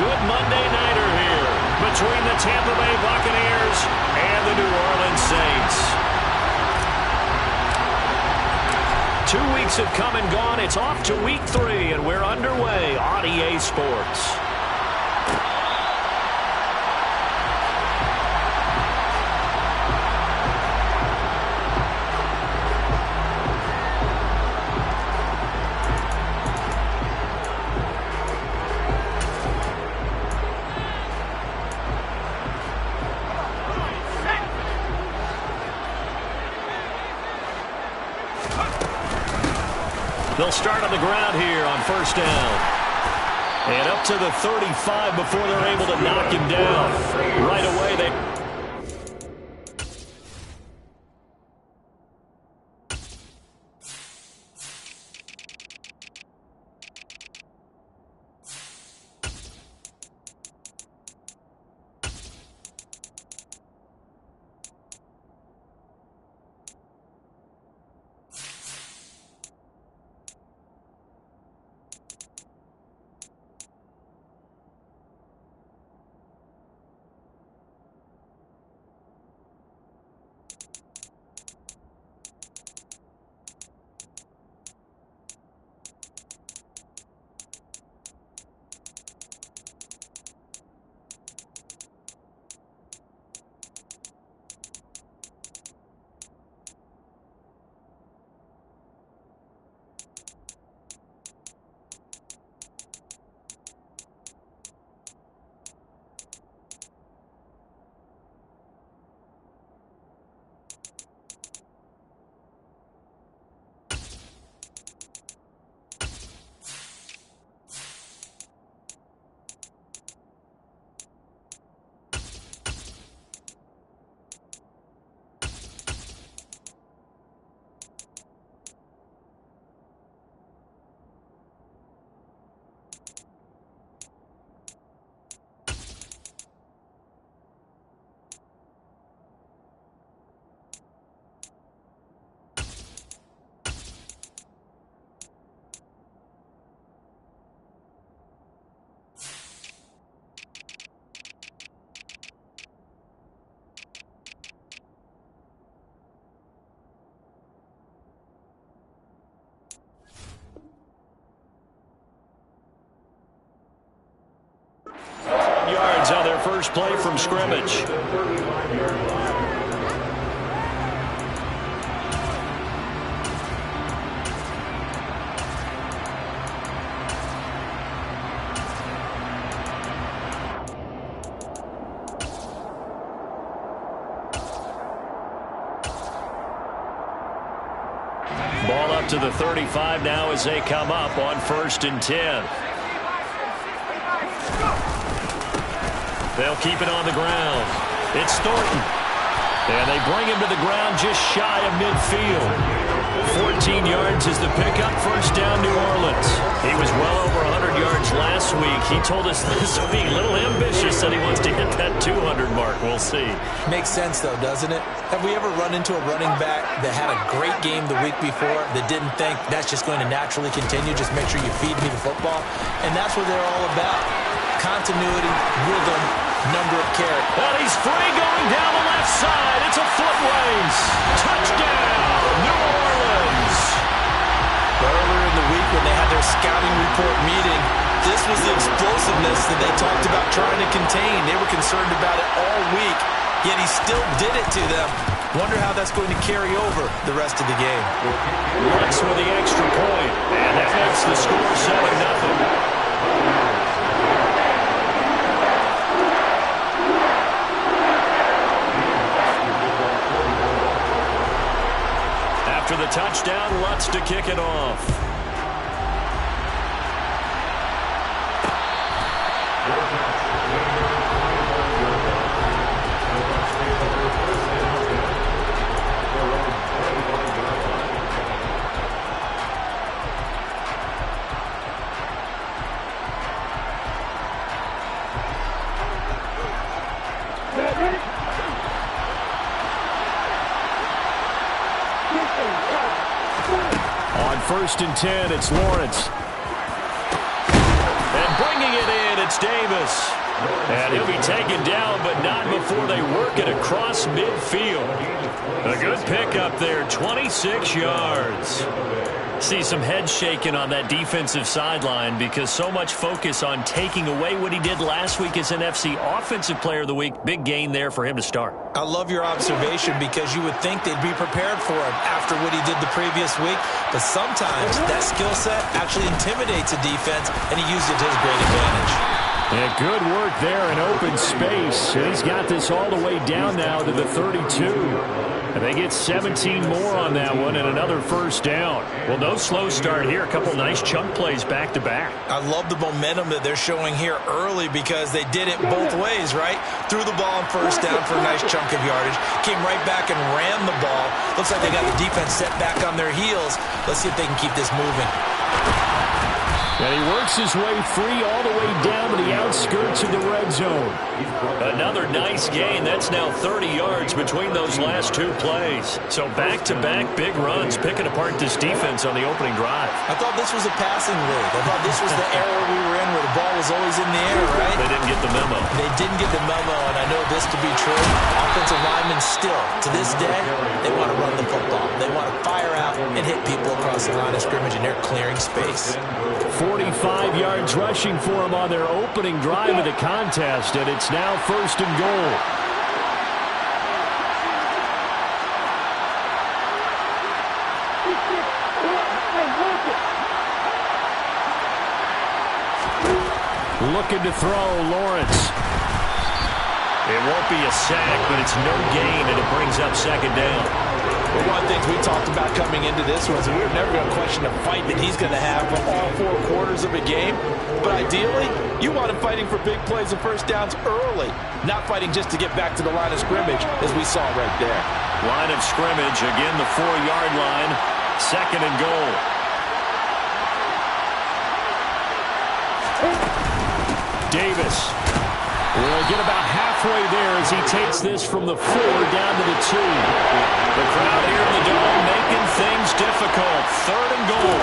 good Monday nighter here between the Tampa Bay Buccaneers and the New Orleans Saints. 2 weeks have come and gone. It's off to week 3, and we're underway on EA Sports. They'll start on the ground here on first down. And up to the 35 before they're able to knock him down. Right away, they... yards on their first play from scrimmage. Ball up to the 35 now as they come up on 1st and 10. They'll keep it on the ground. It's Thornton. And they bring him to the ground just shy of midfield. 14 yards is the pickup. First down, New Orleans. He was well over 100 yards last week. He told us this will be a little ambitious, that he wants to hit that 200 mark. We'll see. Makes sense, though, doesn't it? Have we ever run into a running back that had a great game the week before that didn't think that's just going to naturally continue? Just make sure you feed me the football. And that's what they're all about. Continuity, rhythm, number of carries. Well, he's free going down the left side. It's a foot race. Touchdown, New Orleans. Earlier in the week when they had their scouting report meeting, this was the explosiveness that they talked about trying to contain. They were concerned about it all week, yet he still did it to them. Wonder how that's going to carry over the rest of the game. Lutz with the extra point, and that makes the score 7-0. After the touchdown, Lutz to kick it off. On 1st and 10, it's Lawrence. And bringing it in, It's Davis. And he'll be taken down, but not before they work it across midfield. A good pickup there, 26 yards. See some head shaking on that defensive sideline because so much focus on taking away what he did last week as NFC Offensive Player of the Week. Big gain there for him to start. I love your observation because you would think they'd be prepared for him after what he did the previous week. But sometimes that skill set actually intimidates a defense, and he used it to his great advantage. Yeah, good work there in open space. He's got this all the way down now to the 32. And they get 17 more on that one and another first down. Well, no slow start here. A couple nice chunk plays back-to-back. I love the momentum that they're showing here early because they did it both ways, right? Threw the ball on first down for a nice chunk of yardage. Came right back and ran the ball. Looks like they got the defense set back on their heels. Let's see if they can keep this moving. And he works his way free all the way down to the outskirts of the red zone. Another nice gain. That's now 30 yards between those last two plays. So back-to-back big runs picking apart this defense on the opening drive. I thought this was a passing league. I thought this was the era we were in where the ball was always in the air, right? They didn't get the memo. They didn't get the memo, and I know this to be true. Offensive linemen still, to this day, they want to run the football. They want to fire out and hit people across the line of scrimmage, and they're clearing space. 45 yards rushing for him on their opening drive of the contest, and it's now first and goal. Looking to throw, Lawrence. It won't be a sack, but it's no gain, and it brings up second down. Well, one of the things we talked about coming into this was we were never going to question the fight that he's going to have for all four quarters of a game. But ideally, you want him fighting for big plays and first downs early, not fighting just to get back to the line of scrimmage, as we saw right there. Line of scrimmage, again the 4-yard line, second and goal. Davis will get about halfway there as he takes this from the 4 down to the 2. The crowd here in the dome making things difficult. Third and goal.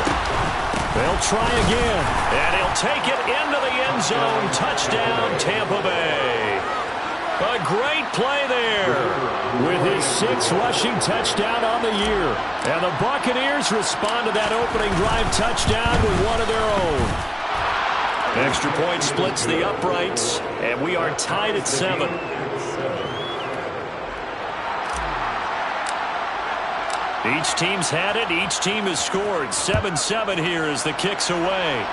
They'll try again, and he'll take it into the end zone. Touchdown, Tampa Bay. A great play there with his 6th rushing touchdown on the year. And the Buccaneers respond to that opening drive touchdown with one of their own. Extra point splits the uprights, and we are tied at 7. Each team's had it. Each team has scored. 7-7 here as the kick's away.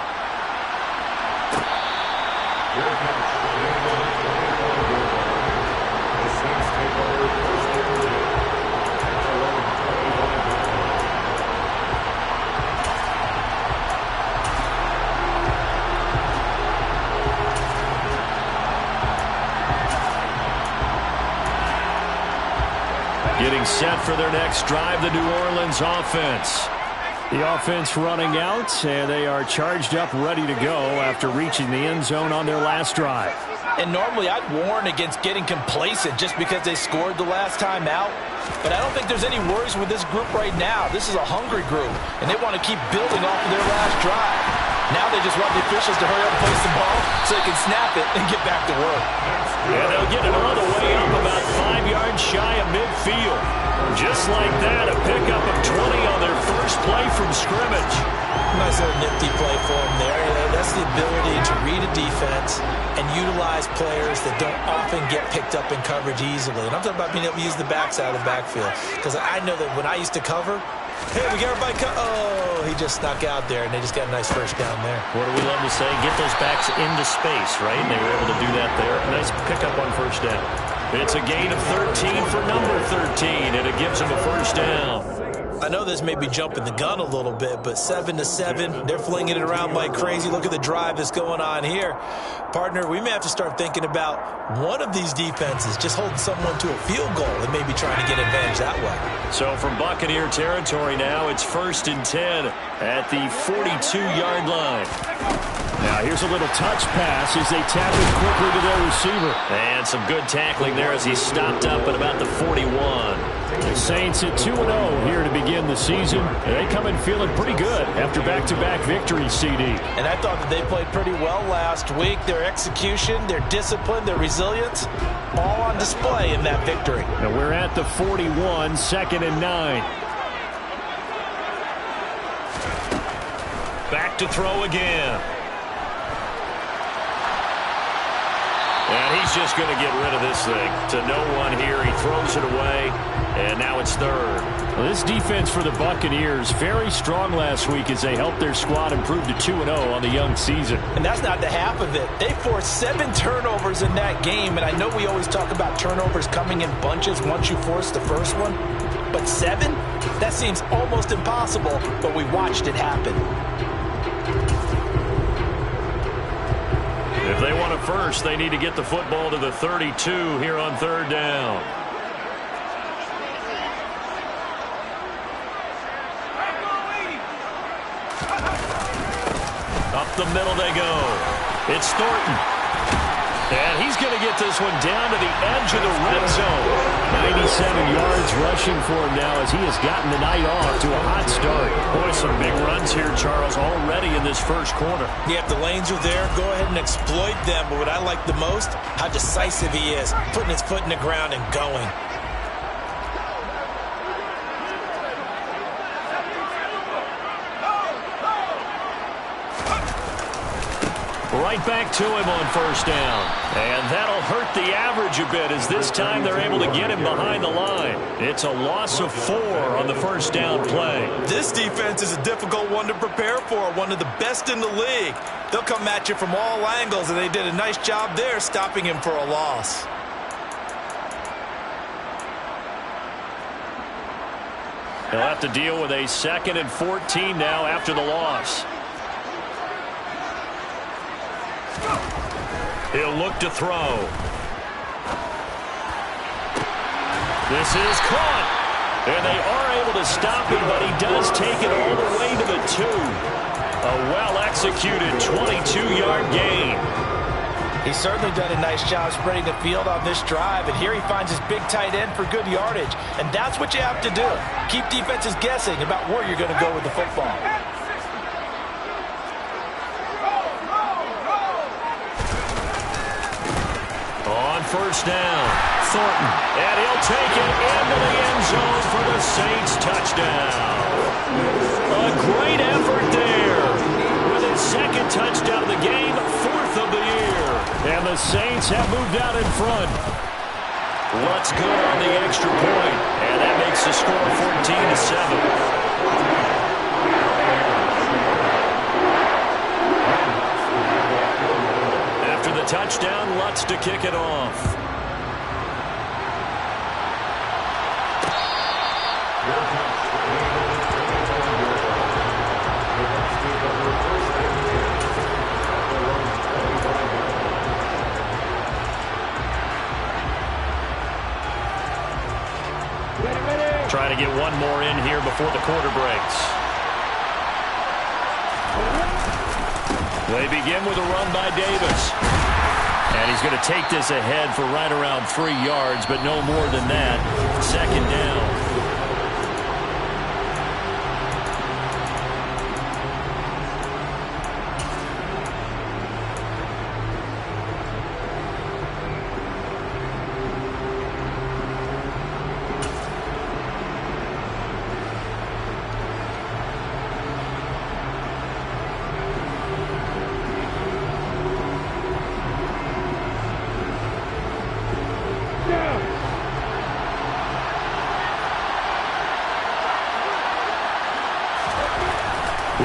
Getting set for their next drive, the New Orleans offense. The offense running out, and they are charged up, ready to go after reaching the end zone on their last drive. And normally I'd warn against getting complacent just because they scored the last time out. But I don't think there's any worries with this group right now. This is a hungry group, and they want to keep building off of their last drive. Now they just want the officials to hurry up and place the ball so they can snap it and get back to work. And they'll get it all the way up about 5 yards shy of midfield. Just like that, a pickup of 20 on their first play from scrimmage. Nice little nifty play for them there. That's the ability to read a defense and utilize players that don't often get picked up in coverage easily. And I'm talking about being able to use the backside of the backfield. Because I know that when I used to cover, hey, we got everybody oh, he just snuck out there, and they just got a nice first down there. What do we love to say? Get those backs into space, right? And they were able to do that there. Nice pickup on first down. It's a gain of 13 for number 13, and it gives them a first down. I know this may be jumping the gun a little bit, but 7-7, they're flinging it around like crazy. Look at the drive that's going on here. Partner, we may have to start thinking about one of these defenses just holding someone to a field goal and maybe trying to get advantage that way. So from Buccaneer territory now, it's 1st and 10 at the 42-yard line. Now here's a little touch pass as they tap it quickly to their receiver. And some good tackling there as he stopped up at about the 41. The Saints at 2-0 here to begin the season. And they come in feeling pretty good after back-to-back victories, CD. And I thought that they played pretty well last week. Their execution, their discipline, their resilience, all on display in that victory. And we're at the 41, 2nd and 9. Back to throw again. And he's just going to get rid of this thing. To no one here. He throws it away. And now it's 3rd. Well, this defense for the Buccaneers, very strong last week as they helped their squad improve to 2-0 on the young season. And that's not the half of it. They forced 7 turnovers in that game. And I know we always talk about turnovers coming in bunches once you force the first one. But 7? That seems almost impossible. But we watched it happen. If they want a first, they need to get the football to the 32 here on 3rd down. Up the middle they go. It's Thornton. And he's going to get this one down to the edge of the red zone. 97 yards rushing for him now as he has gotten the night off to a hot start. Boy, some big runs here, Charles, already in this first quarter. Yeah, if the lanes are there, go ahead and exploit them. But what I like the most, how decisive he is, putting his foot in the ground and going. Right back to him on 1st down. And that'll hurt the average a bit as this time they're able to get him behind the line. It's a loss of 4 on the 1st down play. This defense is a difficult one to prepare for, one of the best in the league. They'll come at you from all angles, and they did a nice job there stopping him for a loss. They'll have to deal with a 2nd and 14 now after the loss. He'll look to throw. This is caught. And they are able to stop him, but he does take it all the way to the 2. A well-executed 22-yard gain. He's certainly done a nice job spreading the field on this drive, and here he finds his big tight end for good yardage. And that's what you have to do. Keep defenses guessing about where you're going to go with the football. On 1st down, Thornton, and he'll take it into the end zone for the Saints touchdown. A great effort there. With his 2nd touchdown of the game, 4th of the year. And the Saints have moved out in front. What's good on the extra point? And that makes the score 14-7. Touchdown, Lutz to kick it off. Trying to get one more in here before the quarter breaks. They begin with a run by Davis. And he's going to take this ahead for right around 3 yards, but no more than that. 2nd down.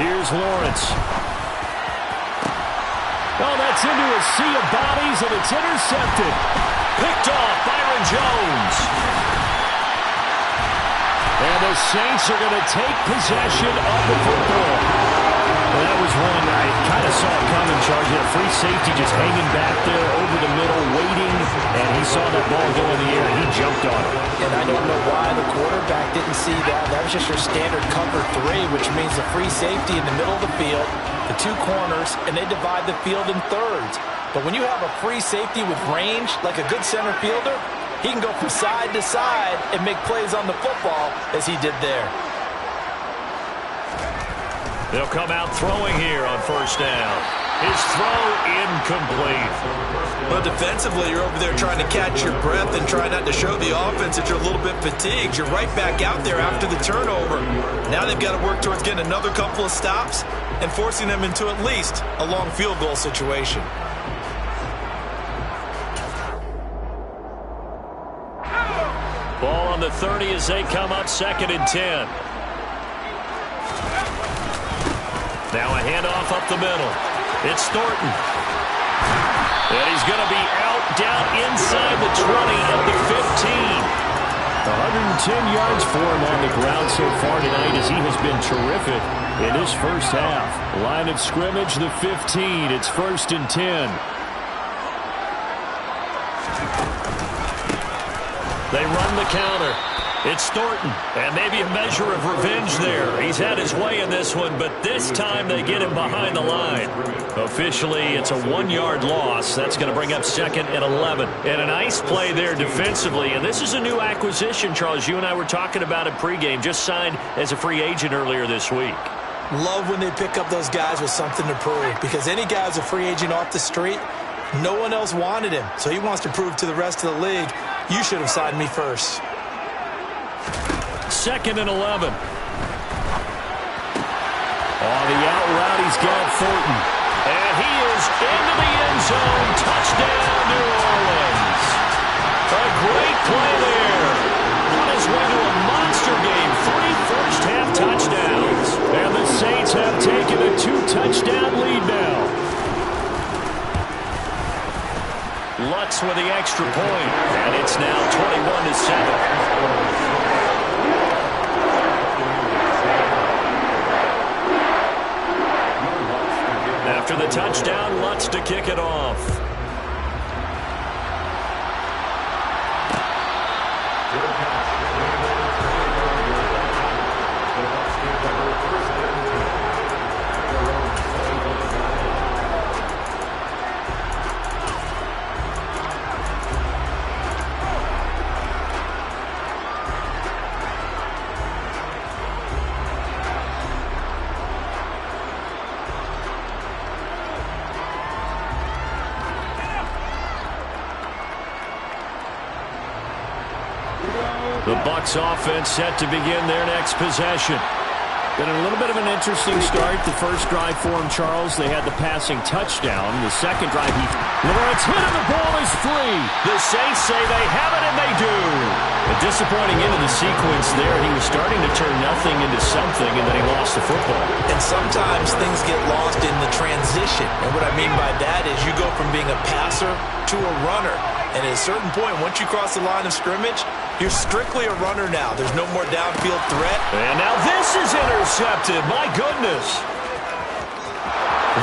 Here's Lawrence. Oh, that's into a sea of bodies, and it's intercepted. Picked off Byron Jones. And the Saints are going to take possession of the football. Well, that was one I kind of saw it coming, Charge. A free safety just hanging back there over the middle, waiting and he saw that ball go in the air, and he jumped on it. And I don't know why the quarterback didn't see that. That was just your standard cover 3, which means the free safety in the middle of the field, the 2 corners, and they divide the field in thirds. But when you have a free safety with range, like a good center fielder, he can go from side to side and make plays on the football as he did there. They'll come out throwing here on first down. His throw incomplete. But defensively, you're over there trying to catch your breath and try not to show the offense that you're a little bit fatigued. You're right back out there after the turnover. Now they've got to work towards getting another couple of stops and forcing them into at least a long field goal situation. Ball on the 30 as they come up 2nd and 10. Now a handoff up the middle. It's Thornton. And he's going to be out down inside the 20 at the 15. 110 yards for him on the ground so far tonight as he has been terrific in his first half. Line of scrimmage, the 15. It's 1st and 10. They run the counter. It's Thornton, and maybe a measure of revenge there. He's had his way in this one, but this time they get him behind the line. Officially, it's a 1-yard loss. That's going to bring up 2nd and 11. And a nice play there defensively. And this is a new acquisition, Charles. You and I were talking about it pregame. Just signed as a free agent earlier this week. Love when they pick up those guys with something to prove, because any guy who's a free agent off the street, no one else wanted him. So he wants to prove to the rest of the league, you should have signed me first. 2nd and 11. On the out route, he's got Thornton. And he is into the end zone. Touchdown, New Orleans. A great play there. On his way to a monster game. 3 first-half touchdowns. And the Saints have taken a 2-touchdown lead now. Lutz with the extra point. And it's now 21-7. After the touchdown, Lutz to kick it off. The Bucs offense set to begin their next possession. Been a little bit of an interesting start. The first drive for him, Charles, they had the passing touchdown. The second drive, Lawrence hit and the ball is free. The Saints say they have it, and they do. A disappointing end of the sequence there. He was starting to turn nothing into something, and then he lost the football. And sometimes things get lost in the transition. And what I mean by that is you go from being a passer to a runner. And at a certain point, once you cross the line of scrimmage, you're strictly a runner now. There's no more downfield threat. And now this is intercepted. My goodness.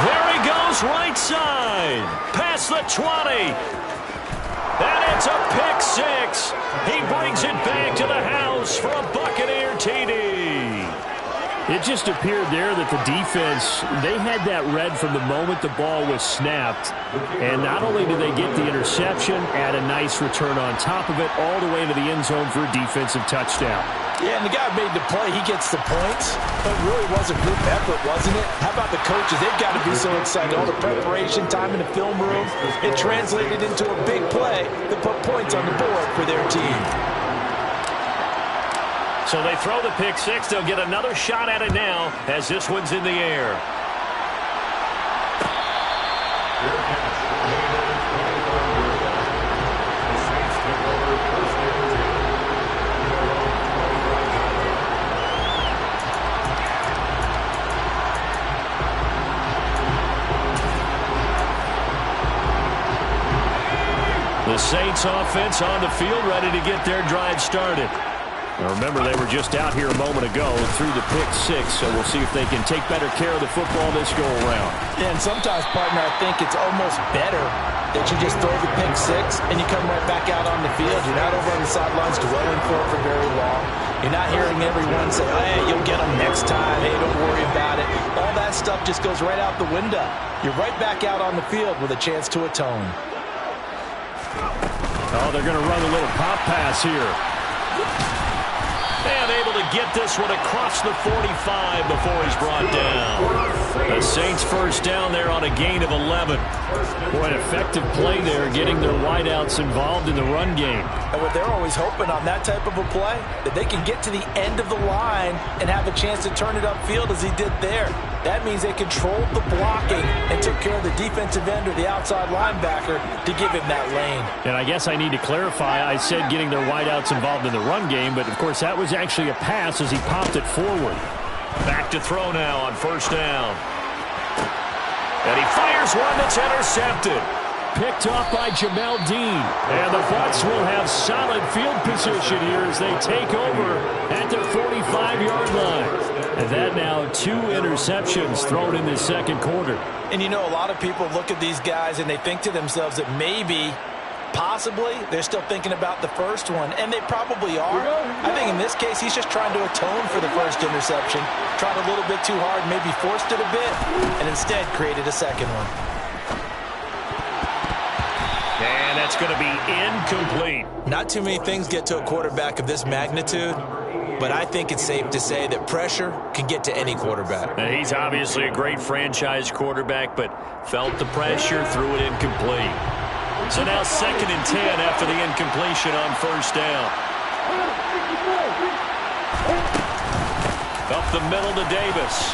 There he goes, right side. Past the 20. And it's a pick 6. He brings it back to the house for a Buccaneer TD. It just appeared there that the defense, they had that read from the moment the ball was snapped. And not only did they get the interception, add a nice return on top of it, all the way to the end zone for a defensive touchdown. Yeah, and the guy made the play. He gets the points. But it really was a group effort, wasn't it? How about the coaches? They've got to be so excited. All the preparation time in the film room, it translated into a big play that put points on the board for their team. So they throw the pick 6. They'll get another shot at it now as this one's in the air. The Saints offense on the field ready to get their drive started. Now remember, they were just out here a moment ago and threw the pick 6, so we'll see if they can take better care of the football this go-around. Yeah, and sometimes, partner, I think it's almost better that you just throw the pick six and you come right back out on the field. You're not over on the sidelines dwelling for it for very long. You're not hearing everyone say, hey, you'll get them next time. Hey, don't worry about it. All that stuff just goes right out the window. You're right back out on the field with a chance to atone. Oh, they're going to run a little pop pass here. And able to get this one across the 45 before he's brought down. The Saints first down there on a gain of 11. Boy, an effective play there, getting their wideouts involved in the run game. And what they're always hoping on that type of a play, that they can get to the end of the line and have a chance to turn it upfield as he did there. That means they controlled the blocking and took care of the defensive end or the outside linebacker to give him that lane. And I guess I need to clarify, I said getting their wideouts involved in the run game, but of course that was actually a pass as he popped it forward. Back to throw now on first down. And he fires one that's intercepted. Picked off by Jamel Dean. And the Bucs will have solid field position here as they take over at their 45-yard line. And that now 2 interceptions thrown in this second quarter. And you know, a lot of people look at these guys and they think to themselves that maybe, possibly, they're still thinking about the first one. And they probably are. I think in this case, he's just trying to atone for the first interception. Tried a little bit too hard, maybe forced it a bit, and instead created a second one. And that's going to be incomplete. Not too many things get to a quarterback of this magnitude, but I think it's safe to say that pressure can get to any quarterback. And he's obviously a great franchise quarterback, but felt the pressure, threw it incomplete. So now 2nd and 10 after the incompletion on first down. Up the middle to Davis.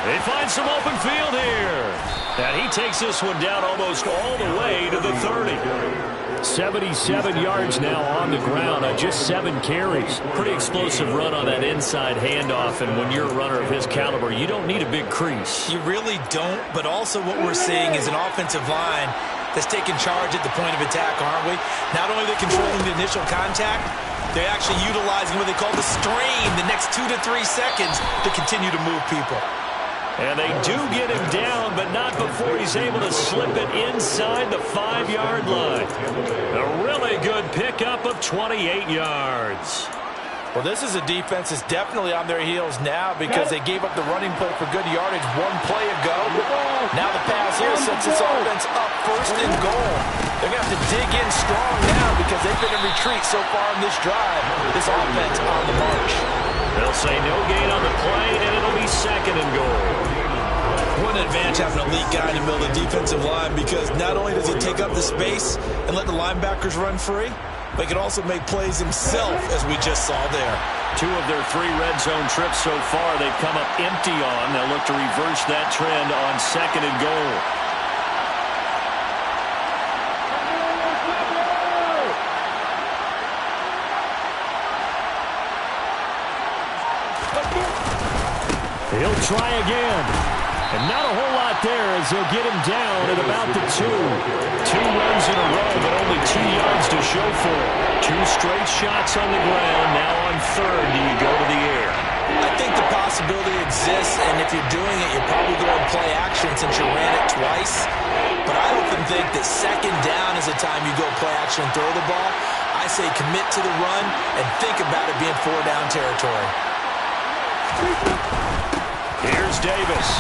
They find some open field here. And he takes this one down almost all the way to the 30. 77 yards now on the ground on just 7 carries. Pretty explosive run on that inside handoff, and when you're a runner of his caliber, you don't need a big crease. You really don't, but also what we're seeing is an offensive line that's taking charge at the point of attack, aren't we? Not only are they controlling the initial contact, they're actually utilizing what they call the stream the next 2 to 3 seconds to continue to move people. And they do get him down, but not before he's able to slip it inside the 5-yard line. A really good pickup of 28 yards. Well, this is a defense that's definitely on their heels now because they gave up the running play for good yardage 1 play ago. Now the pass here sets this offense up 1st and goal. They're going to have to dig in strong now because they've been in retreat so far in this drive. This offense on the march. They'll say no gain on the play, and it'll be 2nd and goal. What an advantage having an elite guy in the middle of the defensive line because not only does he take up the space and let the linebackers run free, but he can also make plays himself, as we just saw there. 2 of their 3 red zone trips so far they've come up empty on. They'll look to reverse that trend on 2nd and goal. He'll try again. And not a whole lot there as they'll get him down at about the 2. 2 runs in a row, but only 2 yards to show for it. 2 straight shots on the ground. Now on 3rd, do you go to the air? I think the possibility exists, and if you're doing it, you're probably going to play action since you ran it twice. But I often think that 2nd down is the time you go play action and throw the ball. I say commit to the run and think about it being 4-down territory. Here's Davis.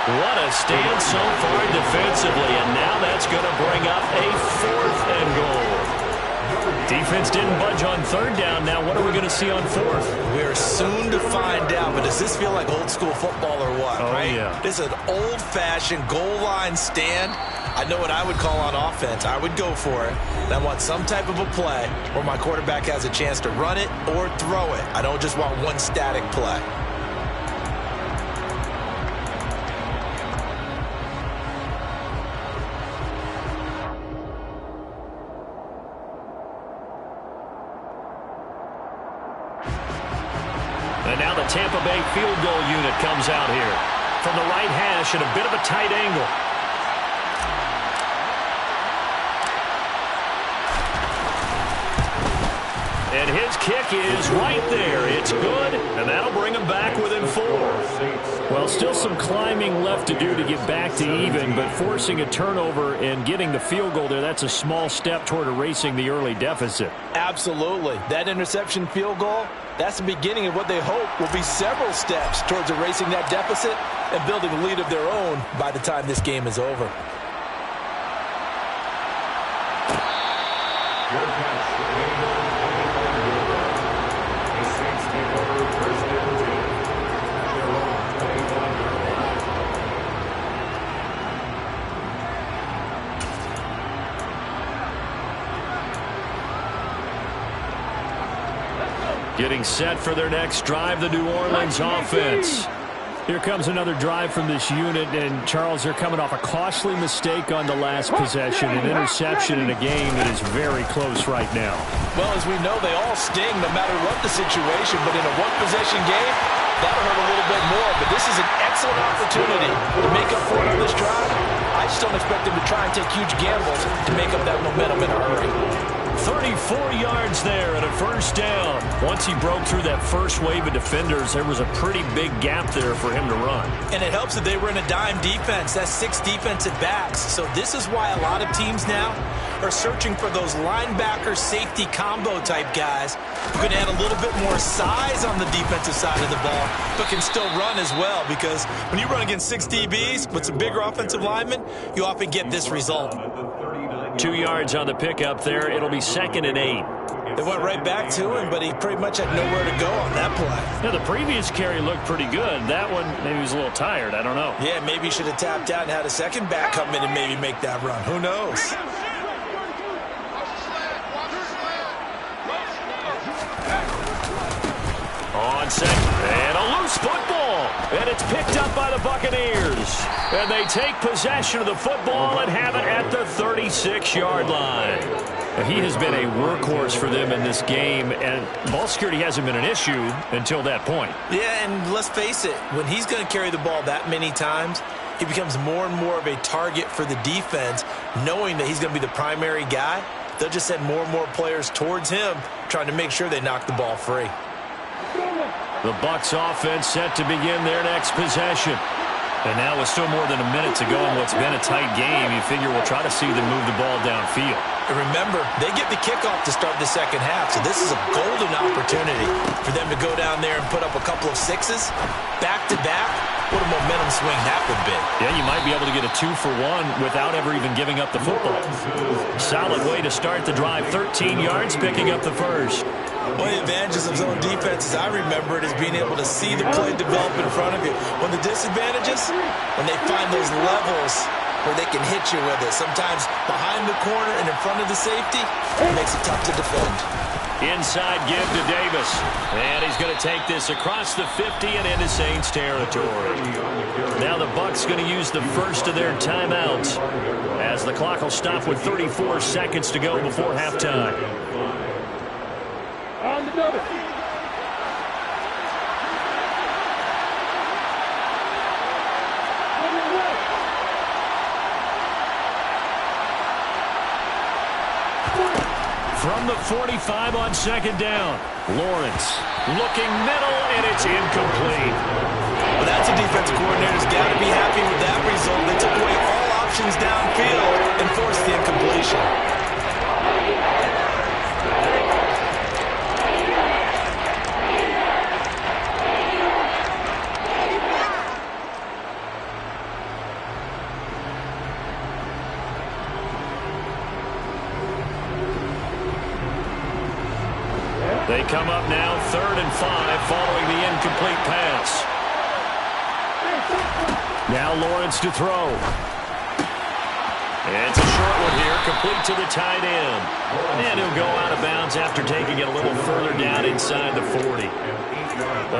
What a stand so far defensively, and now that's going to bring up a 4th and goal. Defense didn't budge on 3rd down. Now what are we going to see on 4th? We're soon to find out, but does this feel like old school football or what? Oh, right? Yeah. This is an old-fashioned goal line stand. I know what I would call on offense. I would go for it. And I want some type of a play where my quarterback has a chance to run it or throw it. I don't just want one static play. And now the Tampa Bay field goal unit comes out here. From the right hash at a bit of a tight angle. And his kick is right there. It's good, and that'll bring him back within 4. Well, still some climbing left to do to get back to even, but forcing a turnover and getting the field goal there, that's a small step toward erasing the early deficit. Absolutely. That interception field goal, that's the beginning of what they hope will be several steps towards erasing that deficit and building a lead of their own by the time this game is over. Getting set for their next drive, the New Orleans offense. Here comes another drive from this unit, and Charles, they're coming off a costly mistake on the last possession, an interception in a game that is very close right now. Well, as we know, they all sting no matter what the situation, but in a one-possession game, that'll hurt a little bit more. But this is an excellent opportunity to make up for it on this drive. I just don't expect them to try and take huge gambles to make up that momentum in a hurry. 34 yards there and a first down. Once he broke through that first wave of defenders, there was a pretty big gap there for him to run. And it helps that they were in a dime defense. That's 6 defensive backs. So this is why a lot of teams now are searching for those linebacker safety combo type guys who can add a little bit more size on the defensive side of the ball, but can still run as well, because when you run against 6 DBs with some bigger offensive linemen, you often get this result. 2 yards on the pickup there. It'll be 2nd and 8. They went right back to him, but he pretty much had nowhere to go on that play. Yeah, the previous carry looked pretty good. That one, maybe he was a little tired. I don't know. Yeah, maybe he should have tapped out and had a second back come in and maybe make that run. Who knows? On second, and a loose football, and it's picked up by the Buccaneers. And they take possession of the football and have it at the 36-yard line. He has been a workhorse for them in this game, and ball security hasn't been an issue until that point. Yeah, and let's face it, when he's going to carry the ball that many times, he becomes more and more of a target for the defense, knowing that he's going to be the primary guy. They'll just send more and more players towards him, trying to make sure they knock the ball free. The Bucs offense set to begin their next possession. And now with still more than a minute to go in what's been a tight game, you figure we'll try to see them move the ball downfield. And remember, they get the kickoff to start the second half, so this is a golden opportunity for them to go down there and put up a couple of 6s back-to-back. What a momentum swing that would be. Yeah, you might be able to get a 2-for-1 without ever even giving up the football. Solid way to start the drive. 13 yards, picking up the first. One of the advantages of zone defense, as I remember it, is being able to see the play develop in front of you. One of the disadvantages, when they find those levels where they can hit you with it. Sometimes behind the corner and in front of the safety, it makes it tough to defend. Inside give to Davis. And he's going to take this across the 50 and into Saints territory. Now the Bucs going to use the first of their timeouts, as the clock will stop with 34 seconds to go before halftime. On the double. From the 45 on second down, Lawrence looking middle, and it's incomplete. Well, that's a defense coordinator's got to be happy with that result. They took away all options downfield and forced the incompletion. They come up now 3rd and 5 following the incomplete pass. Now Lawrence to throw. It's a short one here, complete to the tight end. And he'll go out of bounds after taking it a little further down inside the 40.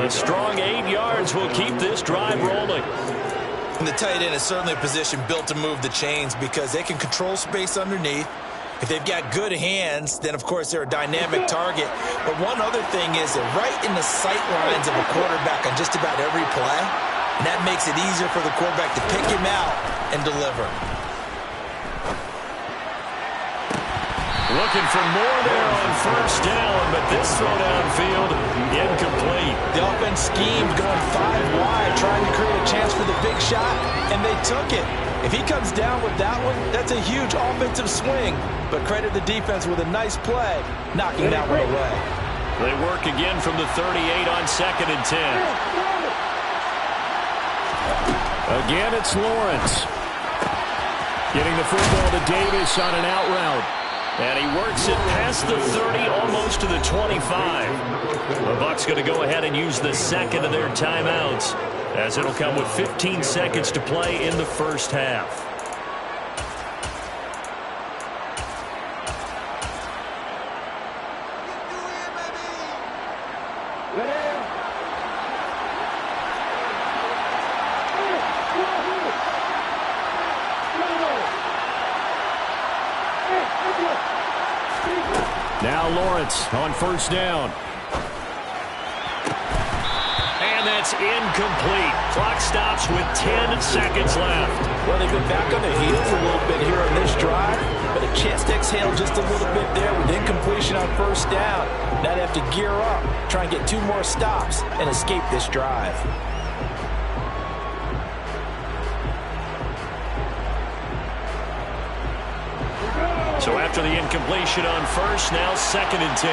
A strong 8 yards will keep this drive rolling. And the tight end is certainly a position built to move the chains because they can control space underneath. If they've got good hands, then, of course, they're a dynamic target. But one other thing is they're right in the sight lines of a quarterback on just about every play. And that makes it easier for the quarterback to pick him out and deliver. Looking for more there on first down, but this throw downfield incomplete. The offense schemed going 5 wide, trying to create a chance for the big shot, and they took it. If he comes down with that one, that's a huge offensive swing. But credit the defense with a nice play, knocking that one away. They work again from the 38 on 2nd and 10. Again, it's Lawrence. Getting the football to Davis on an out route. And he works it past the 30, almost to the 25. The Bucs going to go ahead and use the second of their timeouts, as it'll come with 15 seconds to play in the first half. Now Lawrence on first down. And that's incomplete. Clock stops with 10 seconds left. Well, they've been back on their heels a little bit here on this drive, but a chance to exhale just a little bit there with incompletion on first down. Now they have to gear up, try and get 2 more stops, and escape this drive. So after the incompletion on first, now 2nd and 10.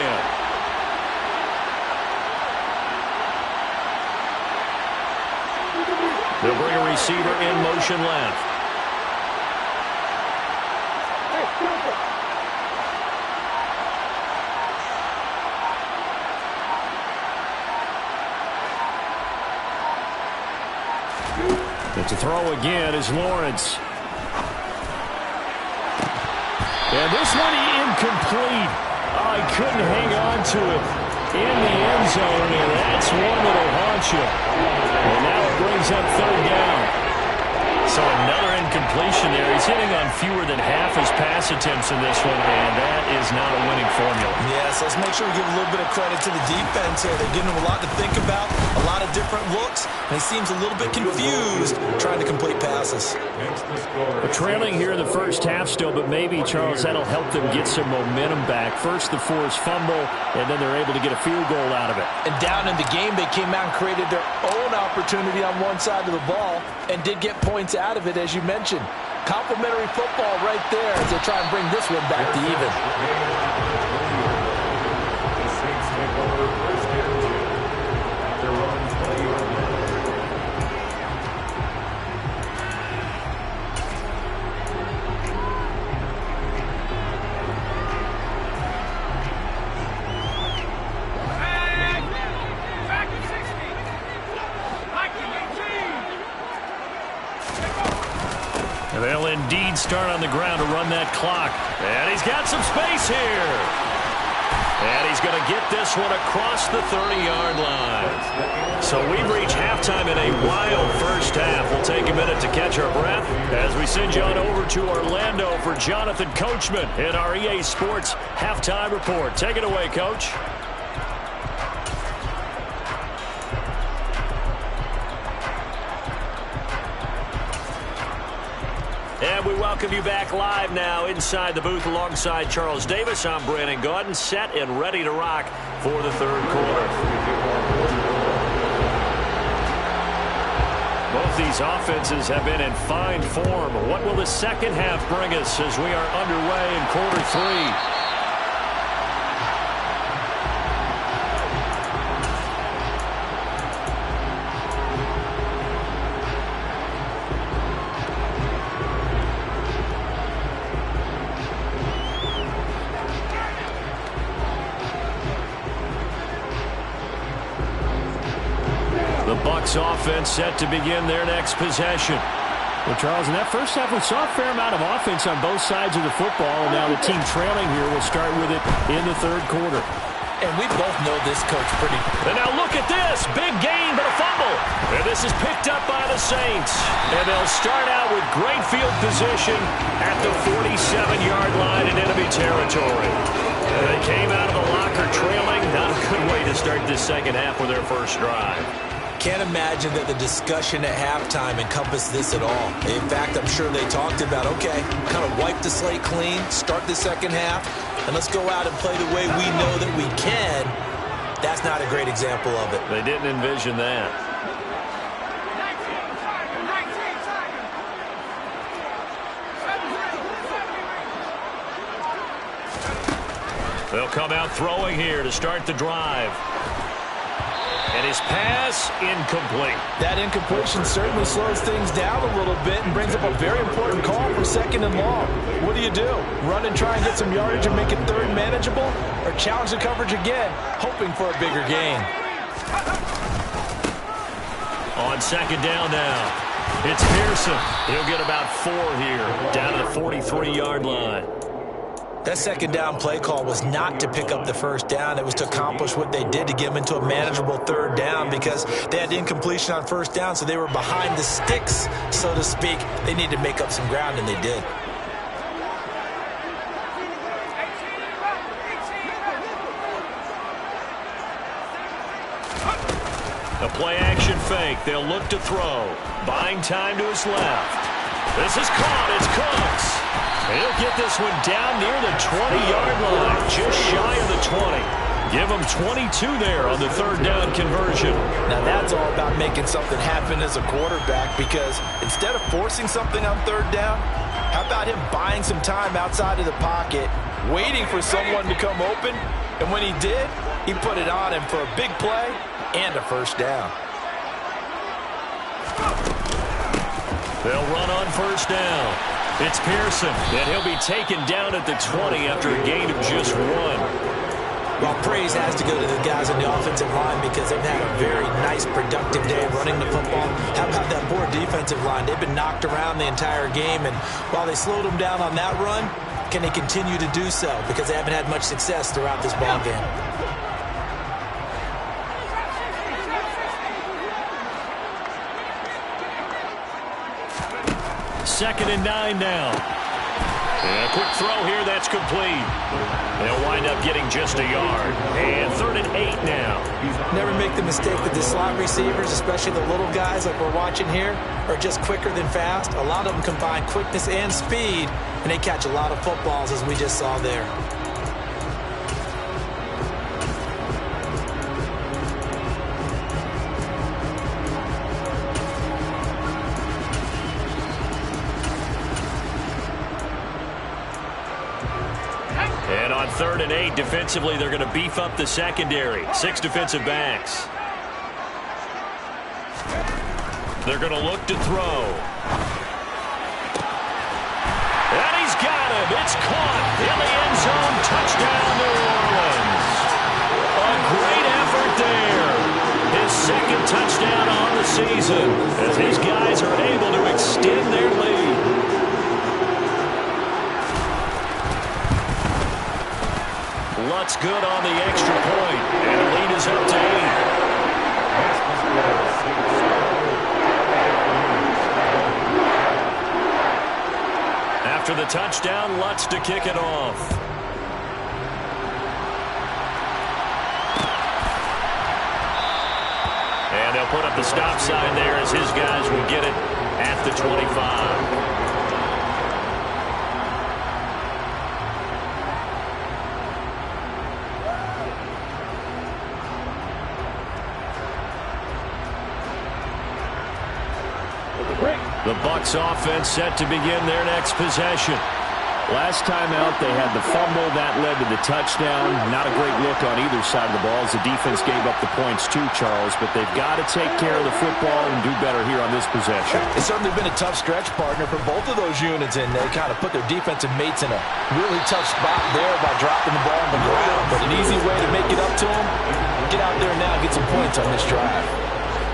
They'll bring a receiver in motion left. It's a throw again is Lawrence. And this one incomplete. Oh, he couldn't hang on to it in the end zone, and that's one that'll haunt you. And now it brings up 3rd down. So another incompletion there. He's hitting on fewer than half his pass attempts in this one, and that is not a winning formula. Yes, let's make sure we give a little bit of credit to the defense here. They're giving him a lot to think about, a lot of different looks, and he seems a little bit confused trying to complete passes. We're trailing here in the first half still, but maybe, Charles, that'll help them get some momentum back. First, the forced fumble, and then they're able to get a field goal out of it. And down in the game, they came out and created their own opportunity on one side of the ball and did get points out of it, as you mentioned. Complimentary football right there as they try and bring this one back to even. They'll indeed start on the ground to run that clock. And he's got some space here. And he's going to get this one across the 30-yard line. So we've reached halftime in a wild first half. We'll take a minute to catch our breath as we send you on over to Orlando for Jonathan Coachman in our EA Sports Halftime Report. Take it away, Coach. And we welcome you back live now inside the booth alongside Charles Davis. I'm Brandon Gaudin, set and ready to rock for the 3rd quarter. Both these offenses have been in fine form. What will the second half bring us as we are underway in quarter 3? Bucs offense set to begin their next possession. Well, Charles, in that first half, we saw a fair amount of offense on both sides of the football, and now the team trailing here will start with it in the 3rd quarter. And we both know this coach pretty. And now look at this. Big gain, but a fumble. And this is picked up by the Saints. And they'll start out with great field position at the 47-yard line in enemy territory. And they came out of the locker trailing. Not a good way to start this second half with their first drive. Can't imagine that the discussion at halftime encompassed this at all. In fact, I'm sure they talked about, okay, kind of wipe the slate clean, start the second half, and let's go out and play the way we know that we can, that's not a great example of it. They didn't envision that. They'll come out throwing here to start the drive. And his pass, incomplete. That incompletion certainly slows things down a little bit and brings up a very important call for 2nd and long. What do? Run and try and get some yardage and make it 3rd manageable? Or challenge the coverage again, hoping for a bigger gain? On 2nd down now, it's Pearson. He'll get about 4 here, down to the 43-yard line. That 2nd down play call was not to pick up the 1st down. It was to accomplish what they did to get them into a manageable 3rd down because they had incompletion on 1st down, so they were behind the sticks, so to speak. They needed to make up some ground, and they did. A play-action fake. They'll look to throw. Buying time to his left. This is caught. It's Cooks. And he'll get this one down near the 20-yard line, just shy of the 20. Give him 22 there on the 3rd down conversion. Now that's all about making something happen as a quarterback, because instead of forcing something on 3rd down, how about him buying some time outside of the pocket, waiting for someone to come open, and when he did, he put it on him for a big play and a 1st down. They'll run on 1st down. It's Pearson, and he'll be taken down at the 20 after a gain of just 1. Well, praise has to go to the guys on the offensive line because they've had a very nice, productive day running the football. How about that poor defensive line? They've been knocked around the entire game, and while they slowed them down on that run, can they continue to do so? Because they haven't had much success throughout this ball game. 2nd and 9 now. And a quick throw here, that's complete. They'll wind up getting just a yard. And 3rd and 8 now. Never make the mistake that the slot receivers, especially the little guys like we're watching here, are just quicker than fast. A lot of them combine quickness and speed, and they catch a lot of footballs, as we just saw there. And on 3rd and 8, defensively, they're going to beef up the secondary. 6 defensive backs. They're going to look to throw. And he's got him. It's caught in the end zone. Touchdown, New Orleans. A great effort there. His 2nd touchdown on the season as these guys are able to extend their lead. Lutz good on the extra point, and the lead is up to 8. After the touchdown, Lutz to kick it off. And they'll put up the stop sign there as his guys will get it at the 25. The Bucs offense set to begin their next possession. Last time out, they had the fumble. That led to the touchdown. Not a great look on either side of the ball as the defense gave up the points too, Charles. But they've got to take care of the football and do better here on this possession. It's certainly been a tough stretch, partner, for both of those units, and they kind of put their defensive mates in a really tough spot there by dropping the ball on the ground. But an easy way to make it up to them, get out there now and get some points on this drive.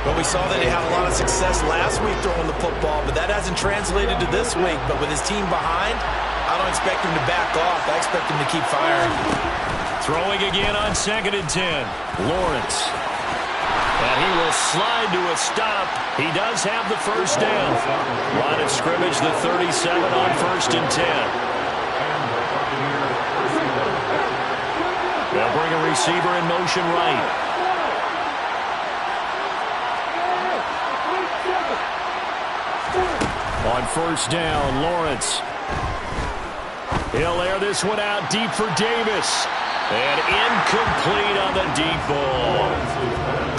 Well, we saw that they had a lot of success last week throwing the football, but that hasn't translated to this week. But with his team behind, I don't expect him to back off. I expect him to keep firing. Throwing again on 2nd and 10. Lawrence. And he will slide to a stop. He does have the 1st down. Line of scrimmage, the 37 on 1st and 10. They'll bring a receiver in motion right. On 1st down, Lawrence. He'll air this one out deep for Davis. And incomplete on the deep ball.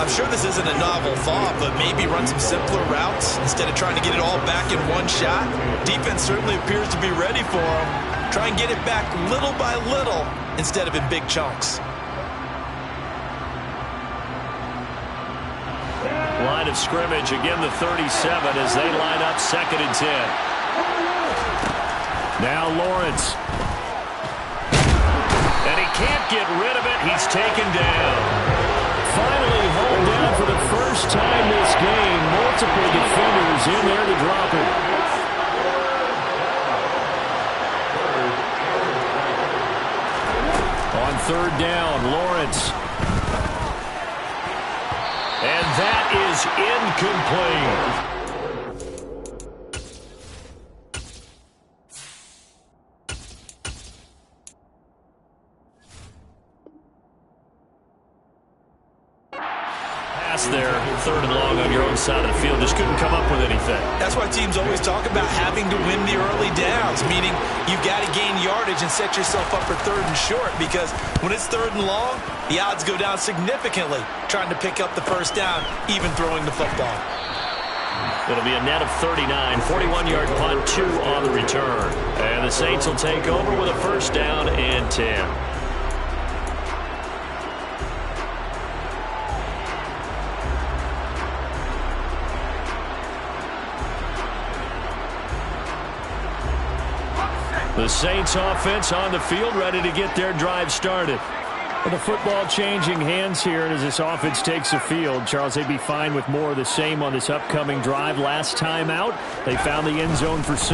I'm sure this isn't a novel thought, but maybe run some simpler routes instead of trying to get it all back in one shot. Defense certainly appears to be ready for him. Try and get it back little by little instead of in big chunks. Line of scrimmage, again the 37 as they line up 2nd and 10. Now Lawrence. And he can't get rid of it. He's taken down. Finally hauled down for the first time this game. Multiple defenders in there to drop it. On 3rd down, Lawrence. And that is incomplete. There, 3rd and long on your own side of the field. Just couldn't come up with anything. That's why teams always talk about having to win the early downs, meaning you've got to gain yardage and set yourself up for 3rd and short, because when it's 3rd and long, the odds go down significantly trying to pick up the first down, even throwing the football. It'll be a net of 39, 41-yard punt, 2 on the return. And the Saints will take over with a 1st down and 10. The Saints offense on the field, ready to get their drive started. With the football changing hands here, and as this offense takes the field, Charles, they'd be fine with more of the same on this upcoming drive. Last time out, they found the end zone for 6.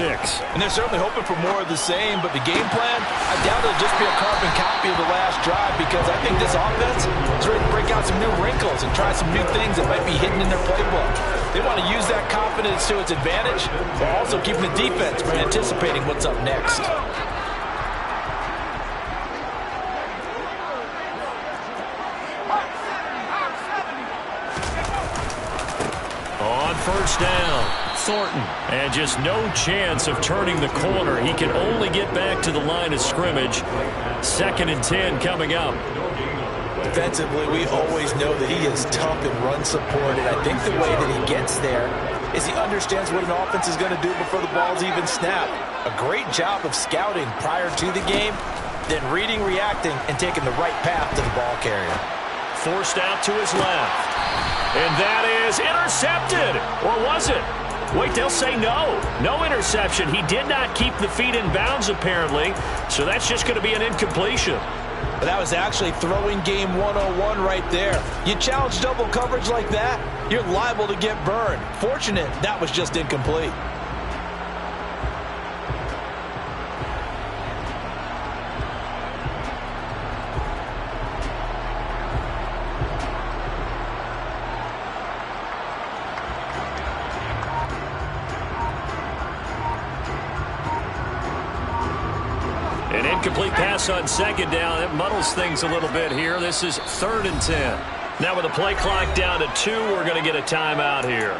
And they're certainly hoping for more of the same, but the game plan, I doubt it'll just be a carbon copy of the last drive, because I think this offense is ready to break out some new wrinkles and try some new things that might be hidden in their playbook. They want to use that confidence to its advantage, while also keeping the defense from anticipating what's up next. On 1st down, Thornton. And just no chance of turning the corner. He can only get back to the line of scrimmage. 2nd and 10 coming up. Defensively, we always know that he is tough and run supported. I think the way that he gets there is he understands what an offense is going to do before the ball's even snapped. A great job of scouting prior to the game, then reading, reacting, and taking the right path to the ball carrier. Forced out to his left. And that is intercepted. Or was it? Wait, they'll say no. No interception. He did not keep the feet in bounds, apparently. So that's just going to be an incompletion. But that was actually throwing game 101 right there. You challenge double coverage like that, you're liable to get burned. Fortunate that was just incomplete. An incomplete pass on 2nd down. It muddles things a little bit here. This is 3rd and 10. Now with the play clock down to 2, we're going to get a timeout here.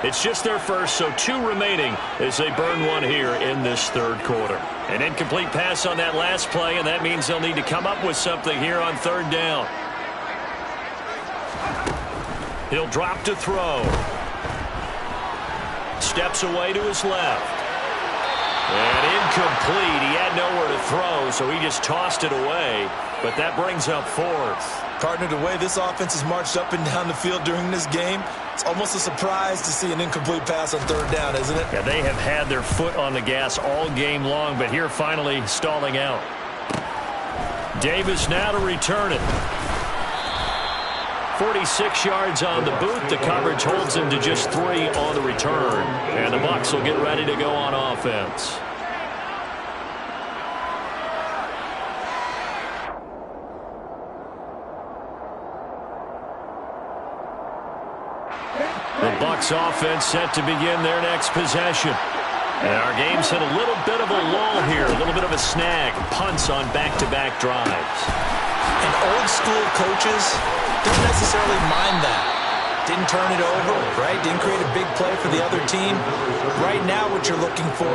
It's just their first, so 2 remaining as they burn one here in this 3rd quarter. An incomplete pass on that last play, and that means they'll need to come up with something here on 3rd down. He'll drop to throw. Steps away to his left. And incomplete. He had nowhere to throw, so he just tossed it away. But that brings up 4th. Partner, the way this offense has marched up and down the field during this game, it's almost a surprise to see an incomplete pass on 3rd down, isn't it? Yeah, they have had their foot on the gas all game long, but here finally stalling out. Davis now to return it. 46 yards on the boot. The coverage holds him to just 3 on the return. And the Bucs will get ready to go on offense. The Bucs offense set to begin their next possession. And our game's hit a little bit of a lull here, a little bit of a snag. Punts on back-to-back drives. And old school coaches don't necessarily mind that. Didn't turn it over, right? Didn't create a big play for the other team. Right now what you're looking for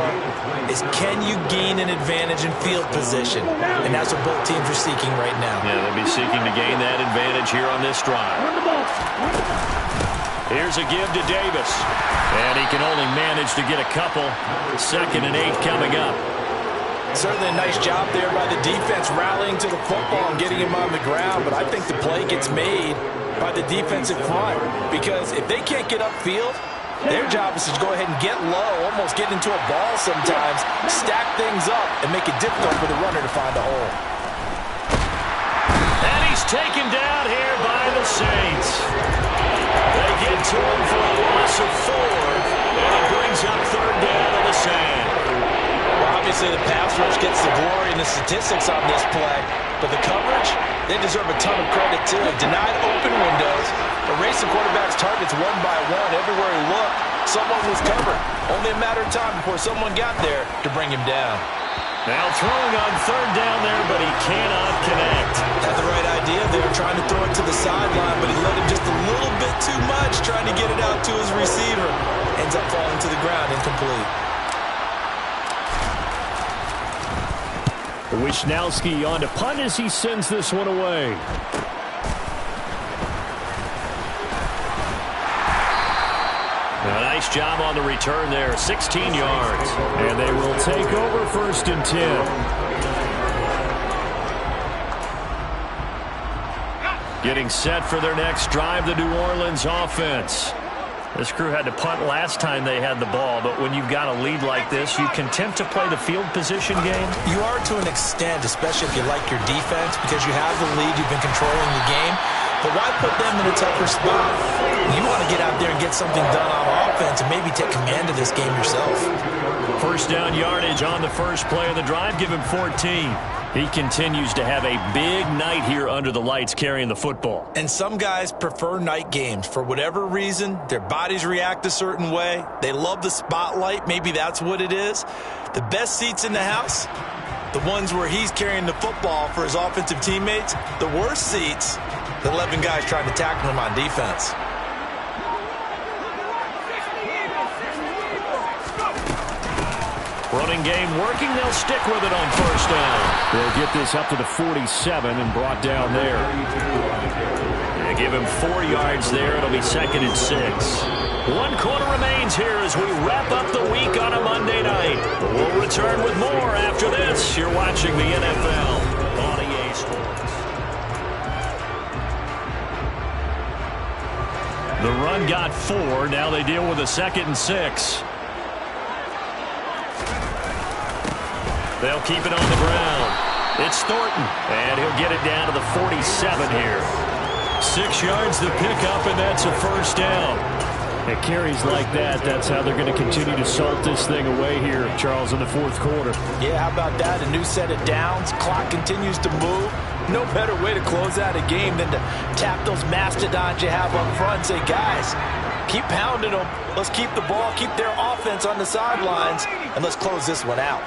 is can you gain an advantage in field position? And that's what both teams are seeking right now. Yeah, they'll be seeking to gain that advantage here on this drive. Here's a give to Davis. And he can only manage to get a couple. 2nd and 8 coming up. Certainly a nice job there by the defense rallying to the football and getting him on the ground. But I think the play gets made by the defensive front. Because if they can't get upfield, their job is to go ahead and get low, almost get into a ball sometimes, stack things up, and make it difficult for the runner to find a hole. And he's taken down here by the Saints. They get to him for a loss of 4, and it brings up 3rd down on the sand. Well, obviously the pass rush gets the glory and the statistics on this play, but the coverage, they deserve a ton of credit too. Denied open windows, erased the quarterback's targets one by one. Everywhere he looked, someone was covered. Only a matter of time before someone got there to bring him down. Now throwing on 3rd down there, but he cannot connect. Had the right idea there, trying to throw it to the sideline, but he let him just a little bit too much, trying to get it out to his receiver. Ends up falling to the ground, incomplete. Wishnowski on to punt as he sends this one away. A nice job on the return there, 16 yards. And they will take over 1st and 10. Getting set for their next drive, the New Orleans offense. This crew had to punt last time they had the ball, but when you've got a lead like this, you content to play the field position game? You are to an extent, especially if you like your defense, because you have the lead, you've been controlling the game. But why put them in a tougher spot? You want to get out there and get something done on offense and maybe take command of this game yourself. 1st down yardage on the first play of the drive. Give him 14. He continues to have a big night here under the lights carrying the football. And some guys prefer night games. For whatever reason, their bodies react a certain way. They love the spotlight. Maybe that's what it is. The best seats in the house, the ones where he's carrying the football for his offensive teammates. The worst seats, the 11 guys trying to tackle him on defense. Running game working. They'll stick with it on 1st down. They'll get this up to the 47 and brought down there. They give him 4 yards there. It'll be 2nd and 6. 1 quarter remains here as we wrap up the week on a Monday night. But we'll return with more after this. You're watching the NFL on EA Sports. The run got 4. Now they deal with a 2nd and 6. They'll keep it on the ground. It's Thornton, and he'll get it down to the 47 here. 6 yards to pick up, and that's a 1st down. At carries like that, that's how they're going to continue to salt this thing away here, Charles, in the 4th quarter. Yeah, how about that? A new set of downs. Clock continues to move. No better way to close out a game than to tap those mastodons you have up front and say, guys, keep pounding them. Let's keep the ball, keep their offense on the sidelines, and let's close this one out.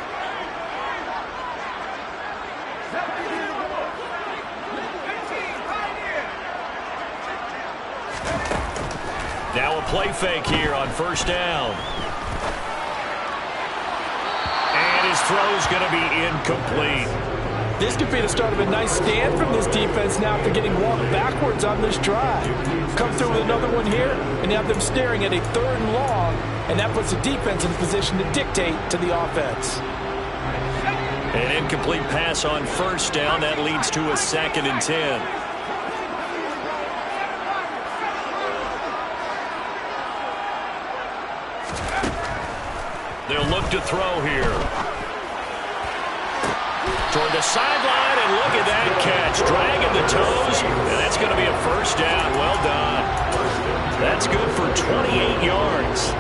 Now a play fake here on 1st down. And his throw's going to be incomplete. This could be the start of a nice stand from this defense now after getting walked backwards on this drive. Come through with another one here, and you have them staring at a 3rd and long, and that puts the defense in a position to dictate to the offense. An incomplete pass on 1st down. That leads to a 2nd and 10. They'll look to throw here. Toward the sideline, and look at that catch. Dragging the toes, and that's going to be a 1st down. Well done. That's good for 28 yards.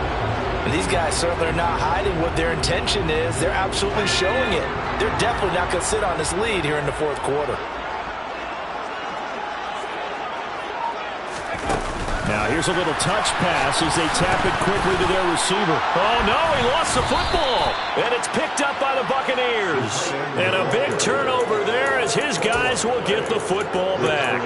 These guys certainly are not hiding what their intention is. They're absolutely showing it. They're definitely not going to sit on this lead here in the 4th quarter. Now here's a little touch pass as they tap it quickly to their receiver. Oh, no, he lost the football. And it's picked up by the Buccaneers. And a big turnover there as as his guys will get the football back.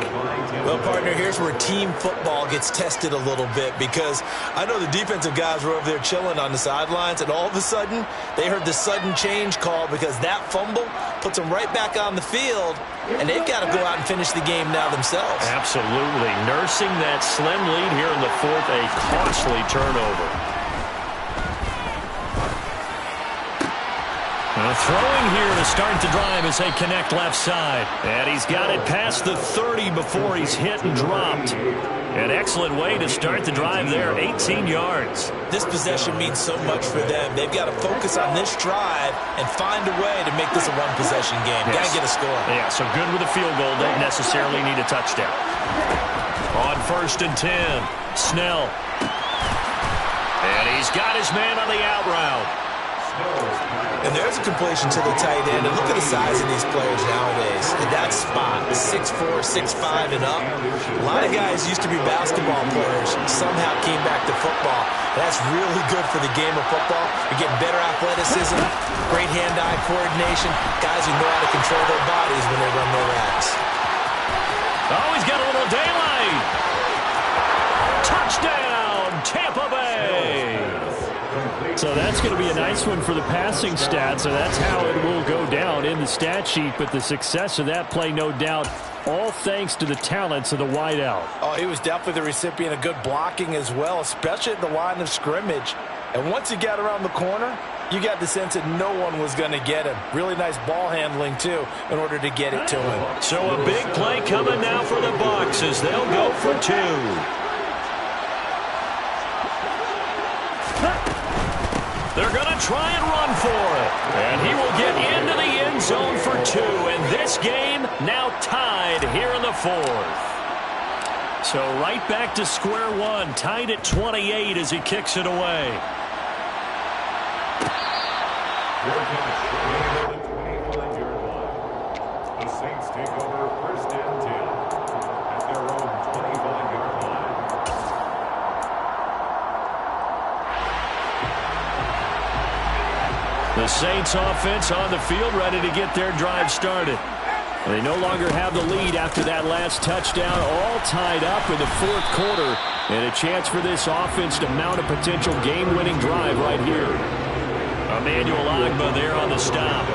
Well, partner, here's where team football gets tested a little bit, because I know the defensive guys were over there chilling on the sidelines, and all of a sudden they heard the sudden change call because that fumble puts them right back on the field, and they've got to go out and finish the game now themselves. Absolutely. Nursing that slim lead here in the fourth, a costly turnover. Throwing here to start the drive as they connect left side. And he's got it past the 30 before he's hit and dropped. An excellent way to start the drive there, 18 yards. This possession means so much for them. They've got to focus on this drive and find a way to make this a one-possession game. Yes. Got to get a score. Yeah, so good with a field goal. Don't necessarily need a touchdown. On 1st and 10, Snell. And he's got his man on the out route. And there's a completion to the tight end. And look at the size of these players nowadays. In that spot, 6'4", 6'5", and up. A lot of guys used to be basketball players, somehow came back to football. That's really good for the game of football. You're getting better athleticism, great hand-eye coordination, guys who know how to control their bodies when they run their routes. Oh, he's got a little daylight. Touchdown, Tampa Bay. So that's going to be a nice one for the passing stats, so that's how it will go down in the stat sheet. But the success of that play, no doubt, all thanks to the talents of the wideout. Oh, he was definitely the recipient of good blocking as well, especially at the line of scrimmage. And once he got around the corner, you got the sense that no one was going to get him. Really nice ball handling, too, in order to get it to him. So a big play coming now for the Bucs as they'll go for 2. They're going to try and run for it. And he will get into the end zone for 2. And this game now tied here in the 4th. So right back to square one, tied at 28 as he kicks it away. The Saints take over 1st and 10 at their own 25-yard line. The Saints offense on the field, ready to get their drive started. They no longer have the lead after that last touchdown, all tied up in the 4th quarter, and a chance for this offense to mount a potential game-winning drive right here. Emmanuel Ogbah there on the stop.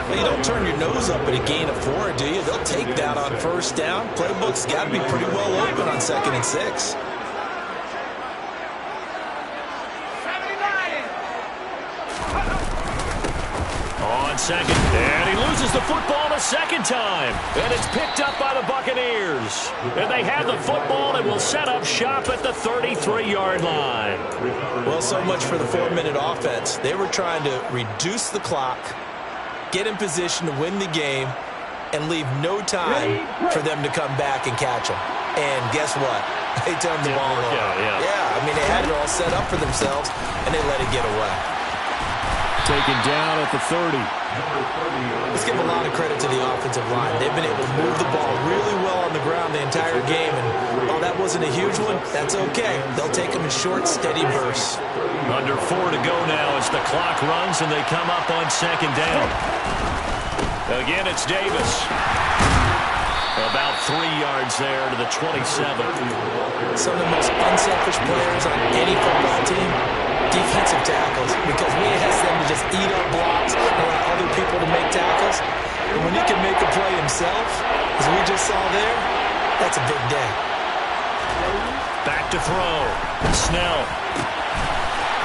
Well, you don't turn your nose up at a gain of 4, do you? They'll take that on 1st down. Playbook's got to be pretty well open on 2nd and 6. On 2nd, and he loses the football a 2nd time. And it's picked up by the Buccaneers. And they have the football and will set up shop at the 33-yard line. Well, so much for the 4-minute offense. They were trying to reduce the clock, get in position to win the game, and leave no time for them to come back and catch them. And guess what? They turned the ball over. Yeah, I mean, they had it all set up for themselves, and they let it get away. Taken down at the 30. Let's give a lot of credit to the offensive line. They've been able to move the ball really well on the ground the entire game. And while that wasn't a huge one, that's okay. They'll take them in short, steady bursts. Under 4 to go now as the clock runs and they come up on 2nd down. Again, it's Davis. About 3 yards there to the 27. Some of the most unselfish players on any football team, defensive tackles, because we ask them to just eat up blocks and allow other people to make tackles. And when he can make a play himself, as we just saw there, that's a big day. Back to throw. Snell.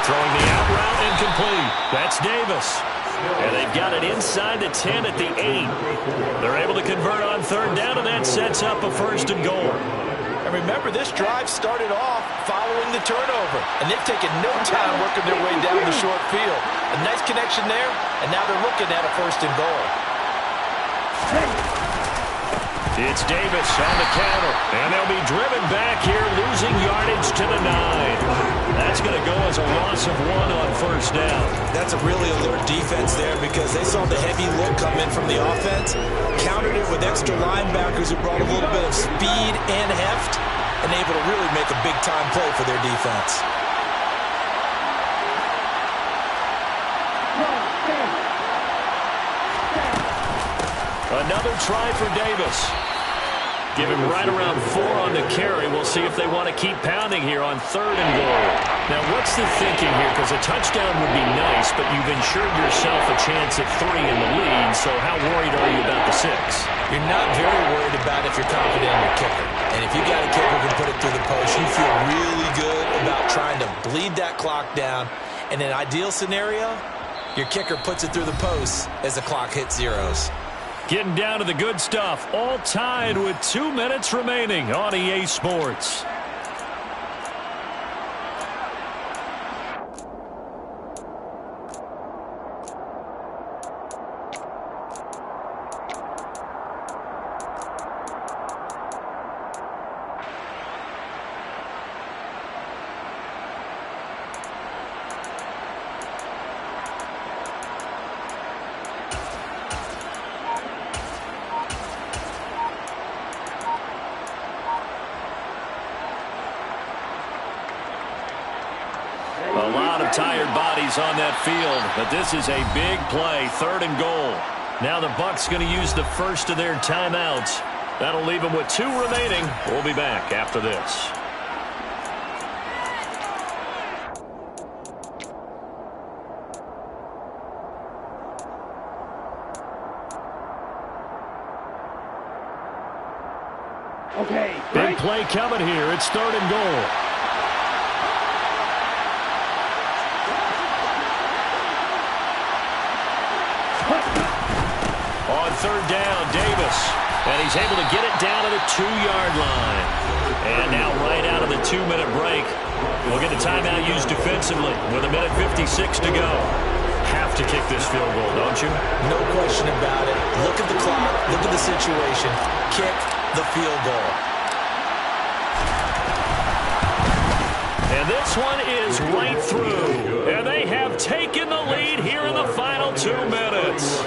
Throwing the out route incomplete. That's Davis. And they've got it inside the 10 at the 8. They're able to convert on 3rd down, and that sets up a 1st and goal. And remember, this drive started off following the turnover, and they've taken no time working their way down the short field. A nice connection there, and now they're looking at a 1st and goal. It's Davis on the counter, and they'll be driven back here, losing yardage to the 9. That's going to go as a loss of 1 on 1st down. That's a really alert defense there because they saw the heavy look come in from the offense, countered it with extra linebackers who brought a little bit of speed and heft, and able to really make a big-time play for their defense. Another try for Davis. Give him right around 4 on the carry. We'll see if they want to keep pounding here on 3rd and goal. Now, what's the thinking here? Because a touchdown would be nice, but you've insured yourself a chance at 3 in the lead, so how worried are you about the 6? You're not very worried about if you're confident in your kicker. And if you got a kicker who can put it through the post, you feel really good about trying to bleed that clock down. In an ideal scenario, your kicker puts it through the post as the clock hits zeros. Getting down to the good stuff. All tied with 2 minutes remaining on EA Sports. A lot of tired bodies on that field, but this is a big play, 3rd and goal. Now the Bucs going to use the first of their timeouts. That'll leave them with 2 remaining. We'll be back after this. Okay. Big play coming here. It's 3rd and goal. On 3rd down, Davis. And he's able to get it down to the 2-yard line. And now right out of the 2-minute break, we'll get a timeout used defensively with 1:56 to go. Have to kick this field goal, don't you? No question about it. Look at the clock. Look at the situation. Kick the field goal. And this one is right through. And they have taken the lead here in the final 2 minutes.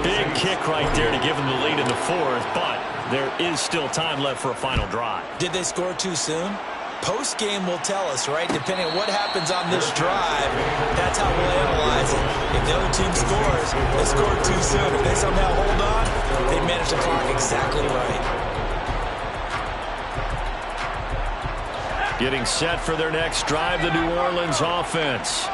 Big kick right there to give them the lead in the 4th, but there is still time left for a final drive. Did they score too soon? Post-game will tell us, right? Depending on what happens on this drive, that's how we'll analyze it. If the other team scores, they scored too soon. If they somehow hold on, they manage the clock exactly right. Getting set for their next drive, the New Orleans offense.